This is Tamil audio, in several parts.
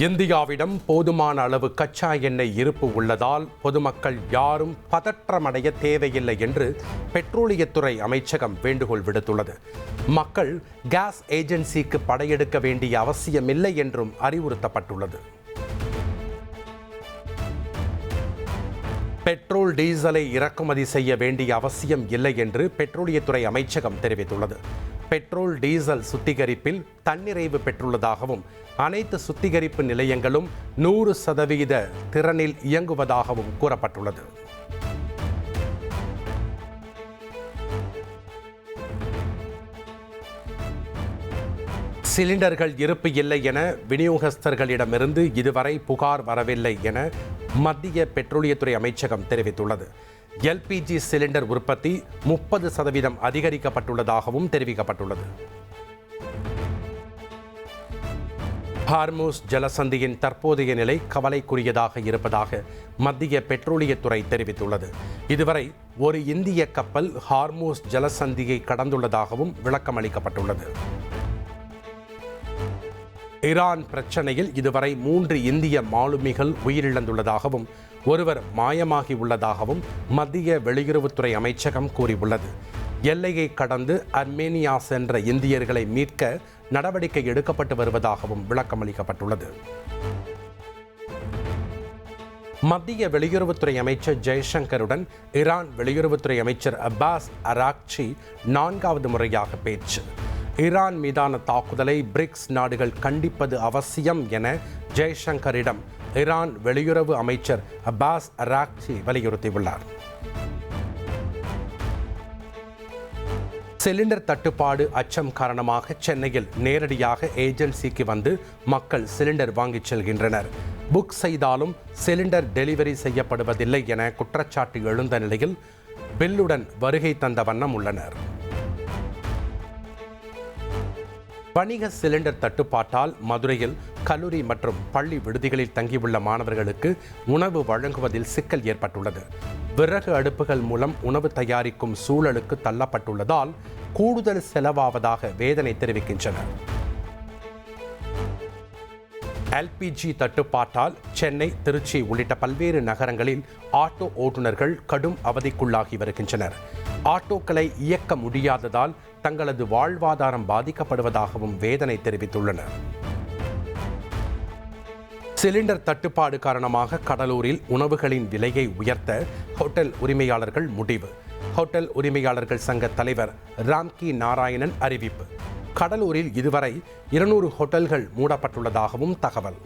இந்தியாவிடம் போதுமான அளவு கச்சா எண்ணெய் இருப்பு உள்ளதால் பொதுமக்கள் யாரும் பதற்றமடைய தேவையில்லை என்று பெட்ரோலியத்துறை அமைச்சகம் வேண்டுகோள் விடுத்துள்ளது. மக்கள் கேஸ் ஏஜென்சிக்கு படையெடுக்க வேண்டிய அவசியமில்லை என்றும் அறிவுறுத்தப்பட்டுள்ளது. பெட்ரோல் டீசலை இறக்குமதி செய்ய வேண்டிய அவசியம் இல்லை என்று பெட்ரோலியத்துறை அமைச்சகம் தெரிவித்துள்ளது. பெட்ரோல் டீசல் சுத்திகரிப்பில் தன்னிறைவு பெற்றுள்ளதாகவும் அனைத்து சுத்திகரிப்பு நிலையங்களும் 100% திறனில் இயங்குவதாகவும் கூறப்பட்டுள்ளது. சிலிண்டர்கள் இருப்பு இல்லை என விநியோகஸ்தர்களிடமிருந்து இதுவரை புகார் வரவில்லை என மத்திய பெட்ரோலியத்துறை அமைச்சகம் தெரிவித்துள்ளது. எல்பிஜி சிலிண்டர் உற்பத்தி 30% அதிகரிக்கப்பட்டுள்ளதாகவும் தெரிவிக்கப்பட்டுள்ளது. ஹார்மூஸ் ஜலசந்தியின் தற்போதைய நிலை கவலைக்குரியதாக இருப்பதாக மத்திய பெட்ரோலியத்துறை தெரிவித்துள்ளது. இதுவரை ஒரு இந்திய கப்பல் ஹார்மூஸ் ஜலசந்தியை கடந்துள்ளதாகவும் விளக்கம் அளிக்கப்பட்டுள்ளது. ஈரான் பிரச்சனையில் இதுவரை 3 இந்திய மாலுமிகள் உயிரிழந்துள்ளதாகவும் ஒருவர் மாயமாகி உள்ளதாகவும் மத்திய வெளியுறவுத்துறை அமைச்சகம் கூறியுள்ளது. எல்லையை கடந்து அர்மேனியா சென்ற இந்தியர்களை மீட்க நடவடிக்கை எடுக்கப்பட்டு வருவதாகவும் விளக்கம் அளிக்கப்பட்டுள்ளது. மத்திய வெளியுறவுத்துறை அமைச்சர் ஜெய்சங்கருடன் ஈரான் வெளியுறவுத்துறை அமைச்சர் அப்பாஸ் அராக்சி 4வது முறையாக பேச்சு. ஈரான் மீதான தாக்குதலை பிரிக்ஸ் நாடுகள் கண்டிப்பது அவசியம் என ஜெய்சங்கரிடம் ஈரான் வெளியுறவு அமைச்சர் அப்பாஸ் அராக்சி வலியுறுத்தியுள்ளார். சிலிண்டர் தட்டுப்பாடு அச்சம் காரணமாக சென்னையில் நேரடியாக ஏஜென்சிக்கு வந்து மக்கள் சிலிண்டர் வாங்கிச் செல்கின்றனர். புக் செய்தாலும் சிலிண்டர் டெலிவரி செய்யப்படுவதில்லை என குற்றச்சாட்டு எழுந்த நிலையில் பில்லுடன் வருகை தந்த வண்ணம் உள்ளனர். வணிக சிலிண்டர் தட்டுப்பாட்டால் மதுரையில் கல்லூரி மற்றும் பள்ளி விடுதிகளில் தங்கியுள்ள மாணவர்களுக்கு உணவு வழங்குவதில் சிக்கல் ஏற்பட்டுள்ளது. விறகு அடுப்புகள் மூலம் உணவு தயாரிக்கும் சூழலுக்கு தள்ளப்பட்டுள்ளதால் கூடுதல் செலவாவதாக வேதனை தெரிவிக்கின்றனர். எல்பிஜி தட்டுப்பாட்டால் சென்னை, திருச்சி உள்ளிட்ட பல்வேறு நகரங்களில் ஆட்டோ ஓட்டுநர்கள் கடும் அவதிக்குள்ளாகி வருகின்றனர். ஆட்டோக்களை இயக்க முடியாததால் தங்களது வாழ்வாதாரம் பாதிக்கப்படுவதாகவும் வேதனை தெரிவித்துள்ளனர். சிலிண்டர் தட்டுப்பாடு காரணமாக கடலூரில் உணவுகளின் விலையை உயர்த்த ஹோட்டல் உரிமையாளர்கள் முடிவு. ஹோட்டல் உரிமையாளர்கள் சங்க தலைவர் ராம்கி நாராயணன் அறிவிப்பு. கடலூரில் இதுவரை 200 ஹோட்டல்கள் மூடப்பட்டுள்ளதாகவும் தகவல்.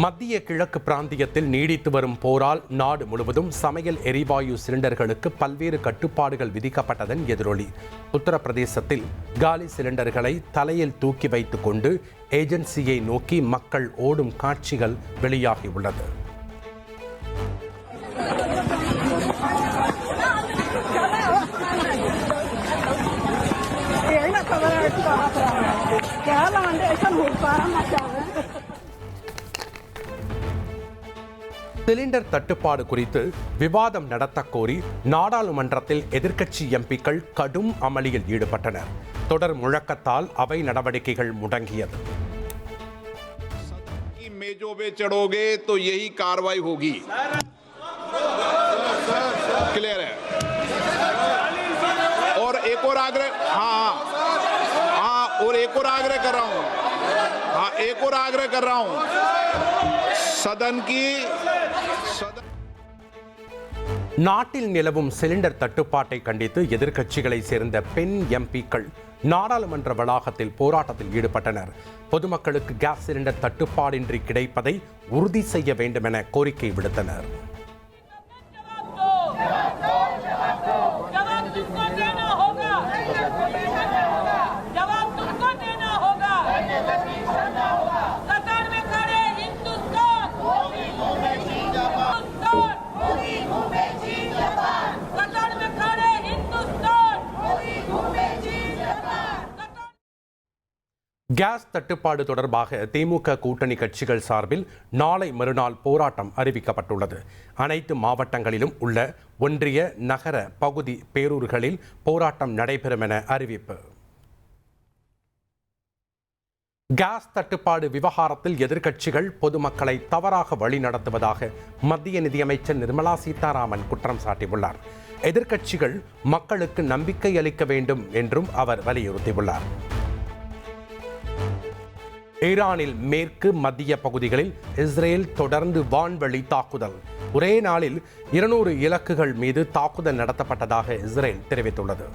மத்திய கிழக்கு பிராந்தியத்தில் நீடித்து வரும் போரால் நாடு முழுவதும் சமையல் எரிவாயு சிலிண்டர்களுக்கு பல்வேறு கட்டுப்பாடுகள் விதிக்கப்பட்டதன் எதிரொலி. உத்தரப்பிரதேசத்தில் காலி சிலிண்டர்களை தலையில் தூக்கி வைத்துக் கொண்டு ஏஜென்சியை நோக்கி மக்கள் ஓடும் காட்சிகள் வெளியாகியுள்ளது. சிலிண்டர் தட்டுப்பாடு குறித்து விவாதம் நடத்த கோரி நாடாளுமன்றத்தில் எதிர்க்கட்சி எம்பிக்கள் கடும் அமளியில் ஈடுபட்டனர். தொடர் முழக்கத்தால் அவை நடவடிக்கைகள் முடங்கியது. मेजों पे चढ़ोगे तो यही कार्रवाई होगी. क्लियर है. और एक और आग्रह, हाँ और एक और आग्रह कर रहा हूँ. हाँ एक और आग्रह कर रहा हूँ. सदन की நாட்டில் நிலவும் சிலிண்டர் தட்டுப்பாட்டை கண்டித்து எதிர்க்கட்சிகளை சேர்ந்த பெண் எம்பிக்கள் நாடாளுமன்ற வளாகத்தில் போராட்டத்தில் ஈடுபட்டனர். பொதுமக்களுக்கு கேஸ் சிலிண்டர் தட்டுப்பாடின்றி கிடைப்பதை உறுதி செய்ய வேண்டும் என கோரிக்கை விடுத்தனர். கேஸ் தட்டுப்பாடு தொடர்பாக திமுக கூட்டணி கட்சிகள் சார்பில் நாளை மறுநாள் போராட்டம் அறிவிக்கப்பட்டுள்ளது. அனைத்து மாவட்டங்களிலும் உள்ள ஒன்றிய, நகர, பகுதி பேரூர்களில் போராட்டம் நடைபெறும் என அறிவிப்பு. கேஸ் தட்டுப்பாடு விவகாரத்தில் எதிர்க்கட்சிகள் பொதுமக்களை தவறாக வழிநடத்துவதாக மத்திய நிதியமைச்சர் நிர்மலா சீதாராமன் குற்றம் சாட்டியுள்ளார். எதிர்க்கட்சிகள் மக்களுக்கு நம்பிக்கை அளிக்க வேண்டும் என்றும் அவர் வலியுறுத்தியுள்ளார். ஈரானில் மேற்கு மத்திய பகுதிகளில் இஸ்ரேல் தொடர்ந்து வான்வழி தாக்குதல். ஒரே நாளில் 200 இலக்குகள் மீது தாக்குதல் நடத்தப்பட்டதாக இஸ்ரேல் தெரிவித்துள்ளது.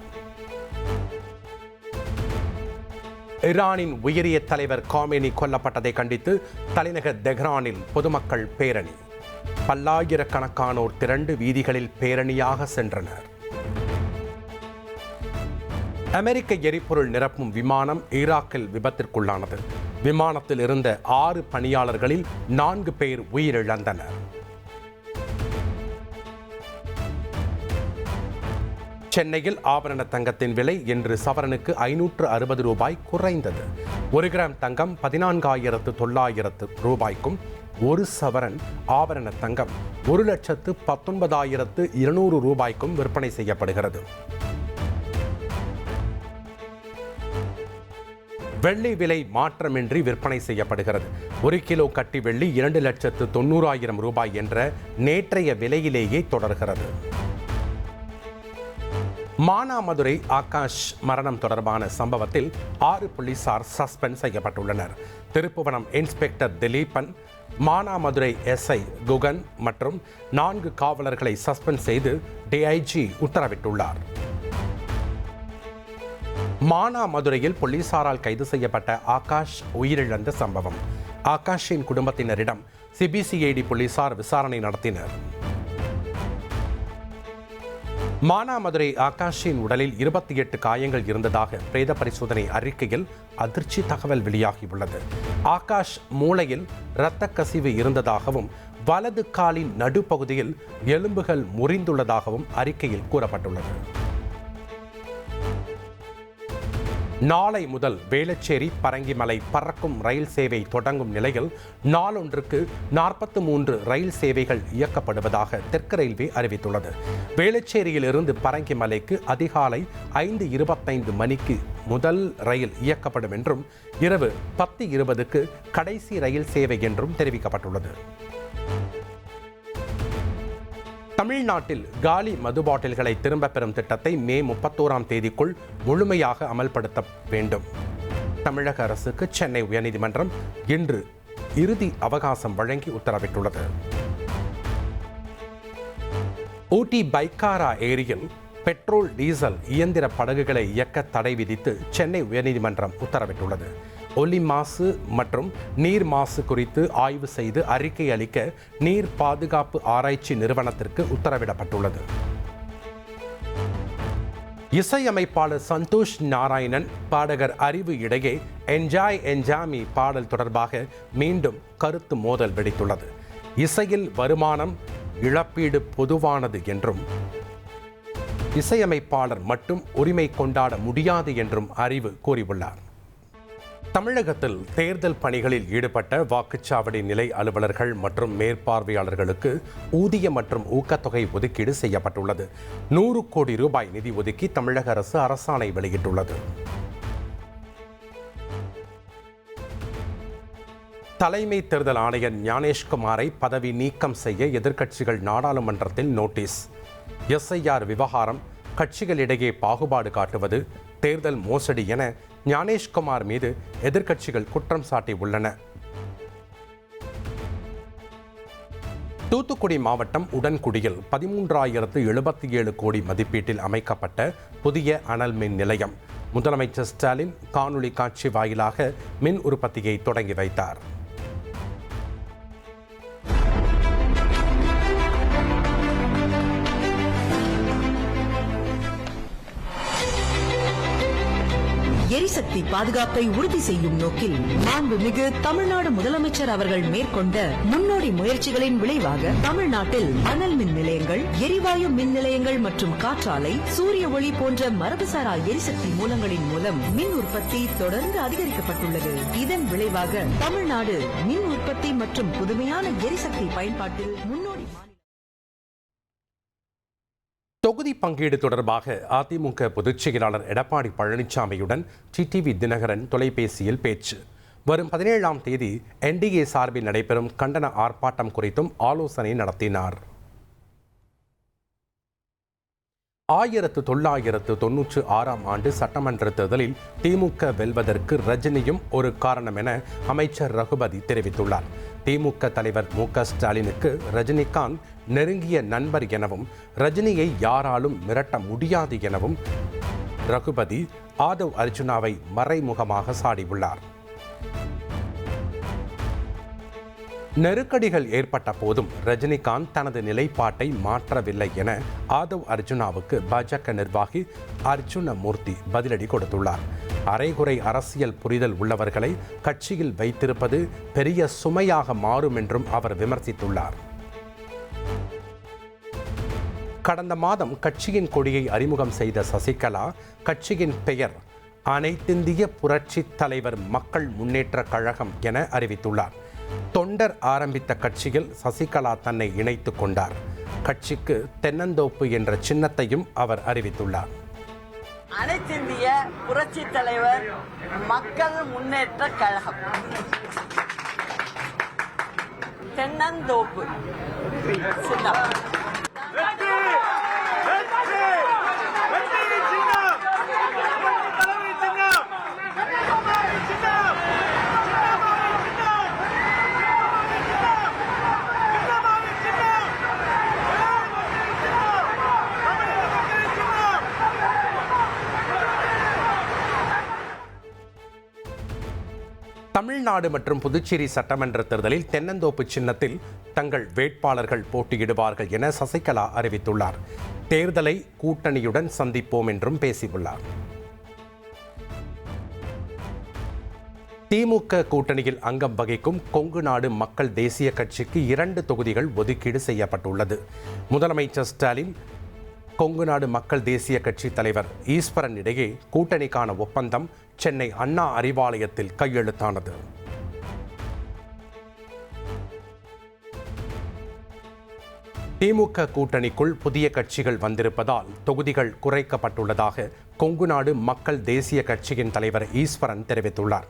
ஈரானின் உயரிய தலைவர் காமேனி கொல்லப்பட்டதை கண்டித்து தலைநகர் தெஹ்ரானில் பொதுமக்கள் பேரணி. பல்லாயிரக்கணக்கானோர் திரண்டு வீதிகளில் பேரணியாக சென்றனர். அமெரிக்க எரிபொருள் நிரப்பும் விமானம் ஈராக்கில் விபத்திற்குள்ளானது. விமானத்தில் இருந்த 6 பணியாளர்களில் 4 பேர் உயிரிழந்தனர். சென்னையில் ஆபரண தங்கத்தின் விலை இன்று சவரனுக்கு 560 ரூபாய் குறைந்தது. 1 கிராம் தங்கம் 14,900 ரூபாய்க்கும், 1 சவரன் ஆபரண தங்கம் 1,19,200 ரூபாய்க்கும் விற்பனை செய்யப்படுகிறது. வெள்ளி விலை மாற்றமின்றி விற்பனை செய்யப்படுகிறது. 1 கிலோ கட்டி வெள்ளி 2,90,000 ரூபாய் என்ற நேற்றைய விலையிலேயே தொடர்கிறது. மானாமதுரை ஆகாஷ் மரணம் தொடர்பான சம்பவத்தில் 6 போலீசார் சஸ்பெண்ட் செய்யப்பட்டுள்ளனர். திருப்புவனம் இன்ஸ்பெக்டர் திலீபன், மானாமதுரை எஸ்ஐ குகன் மற்றும் 4 காவலர்களை சஸ்பெண்ட் செய்து டிஐஜி உத்தரவிட்டுள்ளார். மானாமதுரையில் போலீசாரால் கைது செய்யப்பட்ட ஆகாஷ் உயிரிழந்த சம்பவம். ஆகாஷின் குடும்பத்தினரிடம் சிபிசிஐடி போலீசார் விசாரணை நடத்தினர். மானாமதுரை ஆகாஷின் உடலில் 28 காயங்கள் இருந்ததாக பிரேத பரிசோதனை அறிக்கையில் அதிர்ச்சி தகவல் வெளியாகியுள்ளது. ஆகாஷ் மூளையில் இரத்த கசிவு இருந்ததாகவும் வலது காலின் நடுப்பகுதியில் எலும்புகள் முறிந்துள்ளதாகவும் அறிக்கையில் கூறப்பட்டுள்ளது. நாளை முதல் வேளச்சேரி பரங்கிமலை பறக்கும் ரயில் சேவை தொடங்கும் நிலையில் நாளொன்றுக்கு 43 ரயில் சேவைகள் இயக்கப்படுவதாக தெற்கு ரயில்வே அறிவித்துள்ளது. வேளச்சேரியில் இருந்து பரங்கிமலைக்கு அதிகாலை 5:25 மணிக்கு முதல் ரயில் இயக்கப்படும் என்றும் இரவு 10:20க்கு கடைசி ரயில் சேவை என்றும் தெரிவிக்கப்பட்டுள்ளது. தமிழ்நாட்டில் காலி மது பாட்டில்களை திரும்பப் பெறும் திட்டத்தை மே 31ஆம் தேதிக்குள் முழுமையாக அமல்படுத்த வேண்டும். தமிழக அரசுக்கு சென்னை உயர்நீதிமன்றம் இன்று இறுதி அவகாசம் வழங்கி உத்தரவிட்டுள்ளது. ஊட்டி பைக்காரா ஏரியில் பெட்ரோல் டீசல் இயந்திர படகுகளை இயக்க தடை விதித்து சென்னை உயர்நீதிமன்றம் உத்தரவிட்டுள்ளது. ஒலி மாசு மற்றும் நீர் மாசு குறித்து ஆய்வு செய்து அறிக்கை அளிக்க நீர் பாதுகாப்பு ஆராய்ச்சி நிறுவனத்திற்கு உத்தரவிடப்பட்டுள்ளது. இசையமைப்பாளர் சந்தோஷ் நாராயணன், பாடகர் அறிவு இடையே என்ஜாய் என்ஜாமி பாடல் தொடர்பாக மீண்டும் கருத்து மோதல் வெடித்துள்ளது. இசையில் வருமானம் இழப்பீடு பொதுவானது என்றும் இசையமைப்பாளர் மட்டும் உரிமை கொண்டாட முடியாது என்றும் அறிவு கூறியுள்ளார். தமிழகத்தில் தேர்தல் பணிகளில் ஈடுபட்ட வாக்குச்சாவடி நிலை அலுவலர்கள் மற்றும் மேற்பார்வையாளர்களுக்கு ஊதிய மற்றும் ஊக்கத்தொகை ஒதுக்கீடு செய்யப்பட்டுள்ளது. 100 கோடி ரூபாய் நிதி ஒதுக்கி தமிழக அரசு அரசாணை வெளியிட்டுள்ளது. தலைமை தேர்தல் ஆணையர் ஞானேஷ்குமாரை பதவி நீக்கம் செய்ய எதிர்க்கட்சிகள் நாடாளுமன்றத்தில் நோட்டீஸ். எஸ்ஐஆர் விவகாரம், கட்சிகளிடையே பாகுபாடு காட்டுவது, தேர்தல் மோசடி என ஞானேஷ்குமார் மீது எதிர்க்கட்சிகள் குற்றம் சாட்டியுள்ளன. தூத்துக்குடி மாவட்டம் உடன்குடியில் 13,077 கோடி மதிப்பீட்டில் அமைக்கப்பட்ட புதிய அனல் மின் நிலையம். முதலமைச்சர் ஸ்டாலின் காணொலி காட்சி வாயிலாக மின் உற்பத்தியை தொடங்கி வைத்தார். எரிசக்தி பாதுகாப்பை உறுதி செய்யும் நோக்கில் மாண்புமிகு தமிழ்நாடு முதலமைச்சர் அவர்கள் மேற்கொண்ட முன்னோடி முயற்சிகளின் விளைவாக தமிழ்நாட்டில் அனல் மின் நிலையங்கள், எரிவாயு மின் நிலையங்கள் மற்றும் காற்றாலை, சூரிய ஒளி போன்ற மரபுசாரா எரிசக்தி மூலங்களின் மூலம் மின் உற்பத்தி தொடர்ந்து அதிகரிக்கப்பட்டுள்ளது. இதன் விளைவாக தமிழ்நாடு மின் உற்பத்தி மற்றும் புதுமையான எரிசக்தி பயன்பாட்டில் முன்னோடி. தொகுதி பங்கீடு தொடர்பாக அதிமுக பொதுச் செயலாளர் எடப்பாடி பழனிசாமியுடன் டிடிவி தினகரன் தொலைபேசியில் பேச்சு. வரும் 17ஆம் தேதி NDA சார்பில் நடைபெறும் கண்டன ஆர்ப்பாட்டம் குறித்தும் ஆலோசனை நடத்தினார். 1996ஆம் ஆண்டு சட்டமன்ற தேர்தலில் திமுக வெல்வதற்கு ரஜினியும் ஒரு காரணம் என அமைச்சர் ரகுபதி தெரிவித்துள்ளார். திமுக தலைவர் மு.க. ஸ்டாலினுக்கு ரஜினிகாந்த் நெருங்கிய நண்பர் எனவும் ரஜினியை யாராலும் மிரட்ட முடியாது எனவும் ரகுபதி ஆதவ் அர்ஜுனாவை மறைமுகமாக சாடியுள்ளார். நெருக்கடிகள் ஏற்பட்ட போதும் ரஜினிகாந்த் தனது நிலைப்பாட்டை மாற்றவில்லை என ஆதவ் அர்ஜுனாவுக்கு பாஜக நிர்வாகி அர்ஜுனமூர்த்தி பதிலடி கொடுத்துள்ளார். அரைகுறை அரசியல் புரிதல் உள்ளவர்களை கட்சியில் வைத்திருப்பது பெரிய சுமையாக மாறும் என்றும் அவர் விமர்சித்துள்ளார். கடந்த மாதம் கட்சியின் கொடியை அறிமுகம் செய்த சசிகலா கட்சியின் பெயர் அனைத்திந்திய புரட்சி தலைவர் மக்கள் முன்னேற்ற கழகம் என அறிவித்துள்ளார். தொண்டர் ஆரம்பித்த கட்சியில் சசிகலா தன்னை இணைத்துக் கொண்டார். கட்சிக்கு தென்னந்தோப்பு என்ற சின்னத்தையும் அவர் அறிவித்துள்ளார். அனைத்திந்திய புரட்சி தலைவர் மக்கள் முன்னேற்ற கழகம் தென்னந்தோப்பு சின்னம். தமிழ்நாடு மற்றும் புதுச்சேரி சட்டமன்ற தேர்தலில் தென்னந்தோப்பு சின்னத்தில் தங்கள் வேட்பாளர்கள் போட்டியிடுவார்கள் என சசிகலா அறிவித்துள்ளார். தேர்தலை கூட்டணியுடன் சந்திப்போம் என்றும் பேசியுள்ளார். திமுக கூட்டணியில் அங்கம் வகிக்கும் கொங்கு நாடு மக்கள் தேசிய கட்சிக்கு 2 தொகுதிகள் ஒதுக்கீடு செய்யப்பட்டுள்ளது. முதலமைச்சர் ஸ்டாலின் கொங்கு நாடு மக்கள் தேசிய கட்சி தலைவர் ஈஸ்வரன் இடையே கூட்டணிக்கான ஒப்பந்தம் சென்னை அண்ணா அறிவாலயத்தில் கையெழுத்தானது. திமுக கூட்டணிக்குள் புதிய கட்சிகள் வந்திருப்பதால் தொகுதிகள் குறைக்கப்பட்டுள்ளதாக கொங்கு நாடு மக்கள் தேசிய கட்சியின் தலைவர் ஈஸ்வரன் தெரிவித்துள்ளார்.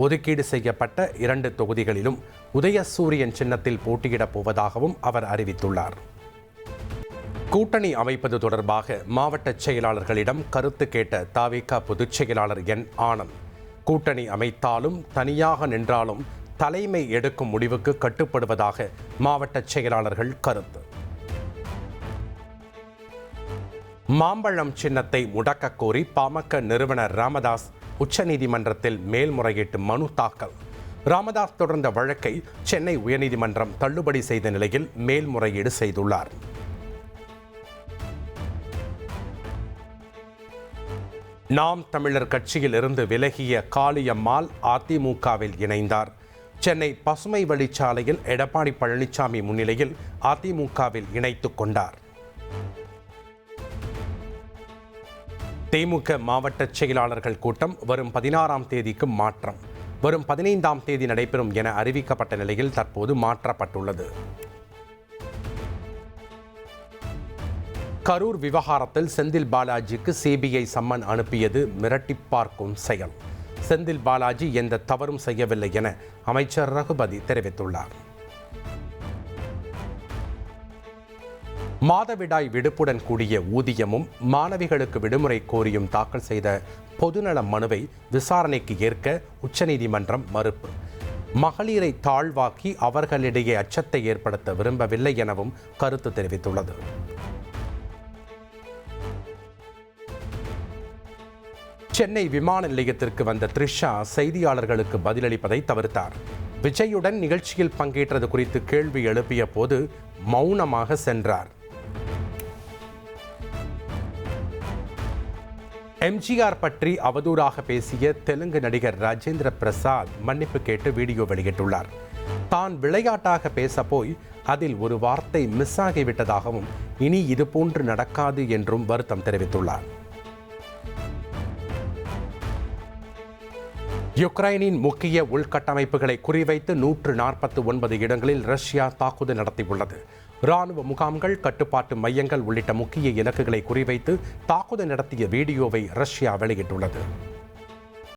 ஒதுக்கீடு செய்யப்பட்ட 2 தொகுதிகளிலும் உதயசூரியன் சின்னத்தில் போட்டியிடப் போவதாகவும் அவர் அறிவித்துள்ளார். கூட்டணி அமைப்பது தொடர்பாக மாவட்ட செயலாளர்களிடம் கருத்து கேட்ட தவிக பொதுச் செயலாளர் என். ஆனந்த், கூட்டணி அமைத்தாலும் தனியாக நின்றாலும் தலைமை எடுக்கும் முடிவுக்கு கட்டுப்படுவதாக மாவட்ட செயலாளர்கள் கருத்து. மாம்பழம் சின்னத்தை முடக்க கோரி பாமக நிறுவனர் ராமதாஸ் உச்சநீதிமன்றத்தில் மேல்முறையீட்டு மனு தாக்கல். ராமதாஸ் தொடர்ந்த வழக்கை சென்னை உயர்நீதிமன்றம் தள்ளுபடி செய்த நிலையில் மேல்முறையீடு செய்துள்ளார். நாம் தமிழர் கட்சியில் இருந்து விலகிய காளியம்மாள் அதிமுகவில் இணைந்தார். சென்னை பசுமை வழிச்சாலையில் எடப்பாடி பழனிசாமி முன்னிலையில் அதிமுகவில் இணைத்துக் கொண்டார். திமுக மாவட்ட செயலாளர்கள் கூட்டம் வரும் 16ஆம் தேதிக்கு மாற்றம். வரும் 15ஆம் தேதி நடைபெறும் என அறிவிக்கப்பட்ட நிலையில் தற்போது மாற்றப்பட்டுள்ளது. கரூர் விவகாரத்தில் செந்தில் பாலாஜிக்கு சிபிஐ சம்மன் அனுப்பியது மிரட்டி பார்க்கும் செயல். செந்தில் பாலாஜி எந்த தவறும் செய்யவில்லை என அமைச்சர் ரகுபதி தெரிவித்துள்ளார். மாதவிடாய் விடுப்புடன் கூடிய ஊதியமும் மாணவிகளுக்கு விடுமுறை கோரியும் தாக்கல் செய்த பொதுநல மனுவை விசாரணைக்கு ஏற்க உச்சநீதிமன்றம் மறுப்பு. மகளிரை தாழ்வாக்கி அவர்களிடையே அச்சத்தை ஏற்படுத்த விரும்பவில்லை எனவும் கருத்து தெரிவித்துள்ளது. சென்னை விமான நிலையத்திற்கு வந்த த்ரிஷா செய்தியாளர்களுக்கு பதிலளிப்பதை தவிர்த்தார். விஜயுடன் நிகழ்ச்சியில் பங்கேற்றது குறித்து கேள்வி எழுப்பிய போது மௌனமாக சென்றார். எம்ஜிஆர் பற்றி அவதூறாக பேசிய தெலுங்கு நடிகர் ராஜேந்திர பிரசாத் மன்னிப்பு கேட்டு வீடியோ வெளியிட்டுள்ளார். தான் விளையாட்டாக பேச போய் அதில் ஒரு வார்த்தை மிஸ் ஆகிவிட்டதாகவும் இனி இதுபோன்று நடக்காது என்றும் வருத்தம் தெரிவித்துள்ளார். யுக்ரைனின் முக்கிய உள்கட்டமைப்புகளை குறிவைத்து 149 இடங்களில் ரஷ்யா தாக்குதல் நடத்தியுள்ளது. இராணுவ முகாம்கள், கட்டுப்பாட்டு மையங்கள் உள்ளிட்ட முக்கிய இலக்குகளை குறிவைத்து தாக்குதல் நடத்திய வீடியோவை ரஷ்யா வெளியிட்டுள்ளது.